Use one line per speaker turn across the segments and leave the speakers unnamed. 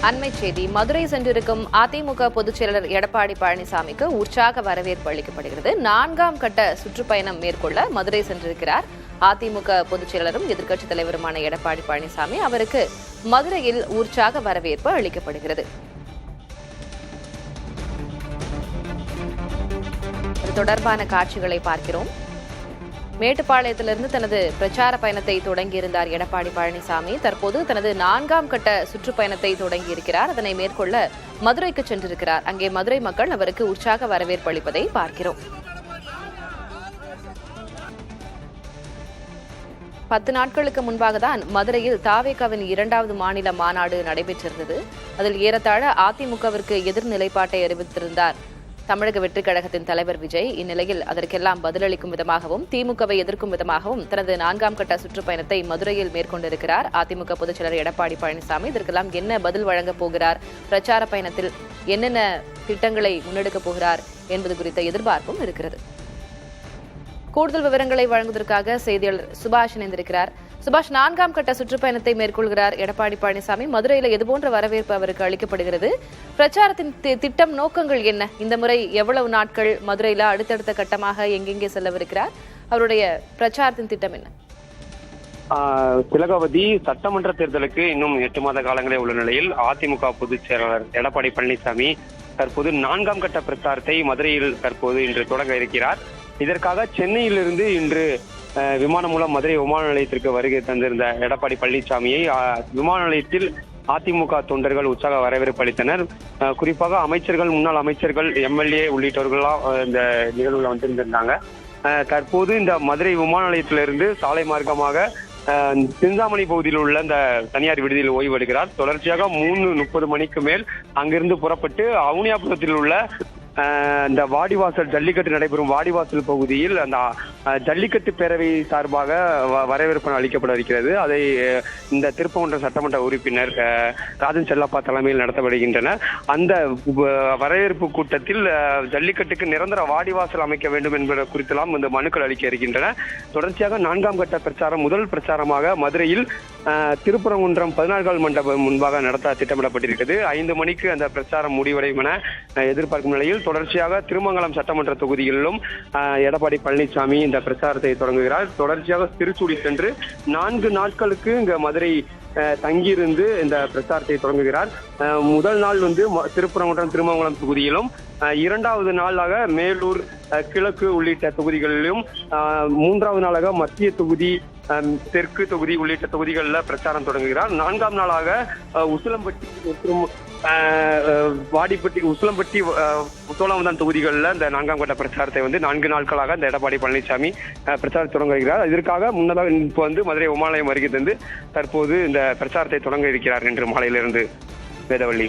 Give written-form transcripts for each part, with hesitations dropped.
அண்மைச் செய்தி. மதுரை சென்றிருக்கும் அதிமுக பொதுச் செயலர் எடப்பாடி பழனிசாமிக்கு உற்சாக வரவேற்பு அளிக்கப்படுகிறது. 4ஆம் கட்ட சுற்றுப்பயணம் மேற்கொள்ள மதுரை சென்றிருக்கிறார் அதிமுக பொதுச் செயலரும் எதிர்க்கட்சித் தலைவருமான எடப்பாடி பழனிசாமி. அவருக்கு மதுரையில் உற்சாக வரவேற்பு அளிக்கப்படுகிறது. இது தொடர்பான காட்சிகளை பார்க்கிறோம். மேட்டுப்பாளையத்திலிருந்து தனது பிரச்சார பயணத்தை தொடங்கியிருந்தார் எடப்பாடி பழனிசாமி. தற்போது தனது 4ஆம் கட்ட சுற்றுப்பயணத்தை தொடங்கியிருக்கிறார். அதனை மேற்கொள்ள மதுரைக்கு சென்றிருக்கிறார். அங்கே மதுரை மக்கள் அவருக்கு உற்சாக வரவேற்பு அளிப்பதை பார்க்கிறோம். 10 நாட்களுக்கு முன்பாக தான் மதுரையில் தாவேகாவின் 2வது மாநில மாநாடு நடைபெற்றிருந்தது. அதில் ஏறத்தாழ அதிமுகவிற்கு எதிர் நிலைப்பாட்டை அறிவித்திருந்தார் தமிழக வெற்றிக் கழகத்தின் தலைவர் விஜய். இந்நிலையில் அதற்கெல்லாம் பதிலளிக்கும் விதமாகவும் திமுகவை எதிர்க்கும் விதமாகவும் தனது 4ஆம் கட்ட சுற்றுப்பயணத்தை மதுரையில் மேற்கொண்டிருக்கிறார் அதிமுக பொதுச் செயலர் எடப்பாடி பழனிசாமி. இதற்கெல்லாம் என்ன பதில் வழங்கப் போகிறார், பிரச்சார பயணத்தில் என்னென்ன திட்டங்களை முன்னெடுக்கப் போகிறார் என்பது குறித்த எதிர்பார்ப்பும் இருக்கிறது. கூடுதல் விவரங்களை வழங்குவதற்காக செய்தியாளர் சுபாஷ் இணைந்திருக்கிறார். சுபாஷ், 4ஆம் கட்ட சுற்றுப்பயணத்தை மேற்கொள்கிறார் எடப்பாடி பழனிசாமி. மதுரையில் எதுபோன்ற வரவேற்பு அவருக்கு அளிக்கப்படுகிறது? பிரச்சாரத்தின் திட்டம், நோக்கங்கள் என்ன? இந்த முறை எவ்வளவு நாட்கள் மதுரையில் அடுத்தடுத்த கட்டமாக எங்கெங்கே செல்லவிருக்கிறார்? அவருடைய பிரச்சாரத்தின் திட்டம் என்ன?
திலகவதி, சட்டமன்ற தேர்தலுக்கு இன்னும் 8 மாத காலங்களே உள்ள நிலையில் அதிமுக பொதுச் செயலாளர் எடப்பாடி பழனிசாமி தற்போது 4ஆம் கட்ட பிரச்சாரத்தை மதுரையில் இன்று தொடங்க இருக்கிறார். இதற்காக சென்னையிலிருந்து இன்று விமானம் மூலம் மதுரை விமான நிலையத்திற்கு வருகை தந்திருந்த எடப்பாடி பழனிசாமியை விமான நிலையத்தில் அதிமுக தொண்டர்கள் உற்சாக வரவேற்பு அளித்தனர். குறிப்பாக அமைச்சர்கள், முன்னாள் அமைச்சர்கள், எம்எல்ஏ உள்ளிட்டவர்கள்லாம் இந்த நிகழ்வுல வந்திருந்திருந்தாங்க. தற்போது இந்த மதுரை விமான நிலையத்திலிருந்து சாலை மார்க்கமாக சிந்தாமணி பகுதியில் உள்ள இந்த தனியார் விடுதியில் ஓய்வு எடுக்கிறார். தொடர்ச்சியாக 3:30 மணிக்கு மேல் அங்கிருந்து புறப்பட்டு அவுனியாபுரத்தில் உள்ள இந்த வாடிவாசல் ஜல்லிக்கட்டு நடைபெறும் வாடிவாசல் பகுதியில் அந்த ஜல்லிக்கட்டு பேரவை சார்பாக வரவேற்பு அளிக்கப்பட இருக்கிறது. அதை இந்த திருப்பங்குன்றம் சட்டமன்ற உறுப்பினர் ராஜன் செல்லப்பா தலைமையில் நடத்தப்படுகின்றன. அந்த வரவேற்பு கூட்டத்தில் ஜல்லிக்கட்டுக்கு நிரந்தர வாடிவாசல் அமைக்க வேண்டும் என்பது குறித்தெல்லாம் இந்த மனுக்கள் அளிக்க இருக்கின்றன. தொடர்ச்சியாக 4ஆம் கட்ட பிரச்சாரம் முதல் பிரச்சாரமாக மதுரையில் திருப்பரங்குன்றம் 14 மண்டபம் முன்பாக நடத்த திட்டமிடப்பட்டிருக்கிறது. 5 மணிக்கு அந்த பிரச்சாரம் முடிவடையும் என எதிர்பார்க்கும் நிலையில் தொடர்ச்சியாக திருமங்கலம் சட்டமன்ற தொகுதிகளிலும் எடப்பாடி பழனிசாமி இந்த பிரச்சாரத்தை தொடங்குகிறார். தொடர்ச்சியாக திருச்சூடி சென்று 4 நாட்களுக்கு இங்க மதுரை தங்கியிருந்து இந்த பிரச்சாரத்தை தொடங்குகிறார். முதல் நாள் திருப்பரங்குன்றம் திருமங்கலம் தொகுதியிலும், 2வது நாளாக மேலூர், கிழக்கு உள்ளிட்ட தொகுதிகளிலும், 3வது நாளாக மத்திய தொகுதி, தெற்கு தொகுதி உள்ளிட்ட தொகுதிகளில் பிரச்சாரம் தொடங்குகிறார். 4ஆம் நாளாக உசிலம்பட்டி மற்றும் வாடிப்பட்டி, உசிலம்பட்டி, சோழவந்தான் தொகுதிகளில் இந்த 4ஆம் கட்ட பிரச்சாரத்தை 4 நாட்களாக இந்த எடப்பாடி பழனிசாமி பிரச்சாரம் தொடங்குகிறார். இதற்காக முன்னதாக இப்போ மதுரை விமான நிலையம் வருகை தந்து தற்போது இந்த பிரச்சாரத்தை தொடங்க இருக்கிறார் என்று மாலையிலிருந்து. வேதவள்ளி,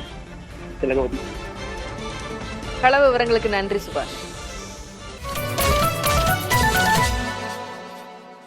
திலகவதி.
கள விவரங்களுக்கு நன்றி சுபாஷ்.